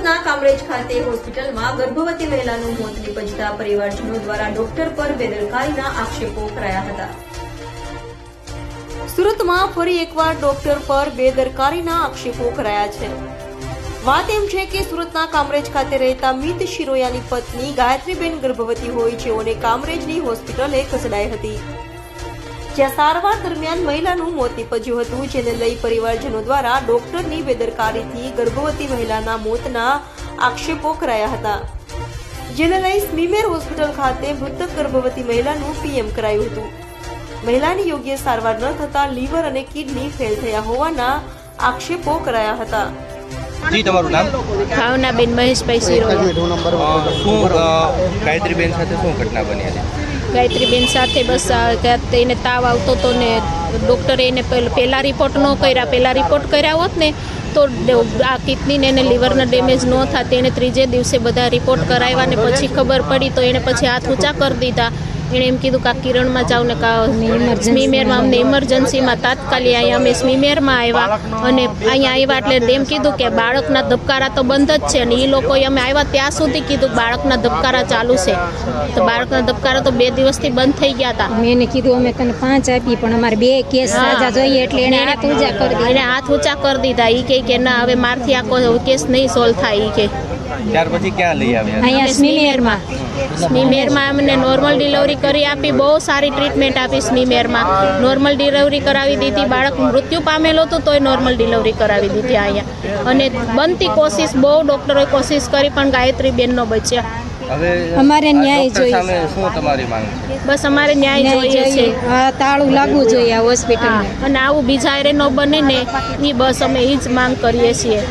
સુરતના કામરેજ ખાતે હોસ્પિટલમાં ગર્ભવતી મહિલાનું મોત નીપજતા પરિવારજનો દ્વારા ડોક્ટર પર બેદરકારીના આક્ષેપો કરાયા હતા। સુરતમાં ફરી એકવાર ડોક્ટર પર બેદરકારીના આક્ષેપો કરાયા છે। વાત એમ છે કે સુરતના કામરેજ ખાતે રહેતા મિત શિરોયાની પત્ની ગાયત્રીબેન ગર્ભવતી હોય જેઓને કામરેજની હોસ્પિટલે ખસેડાઈ હતી, જ્યાં સારવાર દરમિયાન મહિલાનું મોત નીપજ્યું હતું, જેને લઈ પરિવારજનો દ્વારા ડોક્ટરની બેદરકારીથી ગર્ભવતી મહિલાના મોતના આક્ષેપો કરાયા હતા, જેને લઈ સ્મીમેર હોસ્પિટલ ખાતે મૃતક ગર્ભવતી મહિલાનું પીએમ કરાયું હતું। મહિલાની યોગ્ય સારવાર ન થતા લીવર અને કિડની ફેલ થયા હોવાના આક્ષેપો કરાયા હતા। જી, તમારું નામ? ભાવનાબેન મહેશભાઈ શિરોયા। શું ગાયત્રીબેન સાથે શું ઘટના બની હતી? ગાયત્રીબેન સાથે બસ એને તાવ આવતો હતો ને ડૉક્ટરે એને પહેલાં રિપોર્ટ ન કર્યા, પહેલાં રિપોર્ટ કર્યા હોત ને તો આ કિડનીને એને લીવરના ડેમેજ ન થાત। એને ત્રીજે દિવસે બધા રિપોર્ટ કરાવ્યા ને પછી ખબર પડી તો એને પછી હાથ ઊંચા કરી દીધા। એણે એમ કીધું કે આ કિરણમાં જાઓ ને સ્મીમેરમાં અમને ઇમરજન્સીમાં તાત્કાલિક અહીંયા અમે સ્મીમેરમાં આવ્યા અને અહીંયા આવ્યા એટલે એમ કીધું કે બાળકના ધબકારા તો બંધ જ છે અને એ લોકોએ અમે આવ્યા ત્યાં સુધી કીધું બાળકના ધબકારા ચાલુ છે, તો બાળકના ધબકારા તો 2 દિવસથી બંધ થઈ ગયા હતા। મેં એને કીધું અમે તને 5 આપી પણ અમારે 2 કેસ સાજા જોઈએ એટલે એને હાથ ઊંચા કરી દીધા। એને હાથ ઊંચા કરી દીધા। એ કે ના હવે મારથી આખો કેસ નહીં સોલ્વ થાય। એ કે ત્યાર પછી ક્યાં લઈ આવ્યા? અહીંયા સ્મીમેરમાં અમને નોર્મલ ડિલિવરી કરી આપી, બહુ સારી ટ્રીટમેન્ટ આપી સ્મીમેરમાં। નોર્મલ ડિલિવરી કરાવી દીધી, બાળક મૃત્યુ પામેલો હતું તોય નોર્મલ ડિલિવરી કરાવી દીધી અહીંયા। અને બનતી કોશિશ બહુ ડૉક્ટરોએ કોશિશ કરી પણ ગાયત્રીબેન નો બચ્યા। હવે અમારે ન્યાય જોઈએ સામે શું તમારી માંગ છે? બસ અમારે ન્યાય જોઈએ છે, તાળું લાગવું જોઈએ આ હોસ્પિટલને અને આવું બીજા એરે ન બને ને એ બસ અમે એ જ માંગ કરીએ છીએ।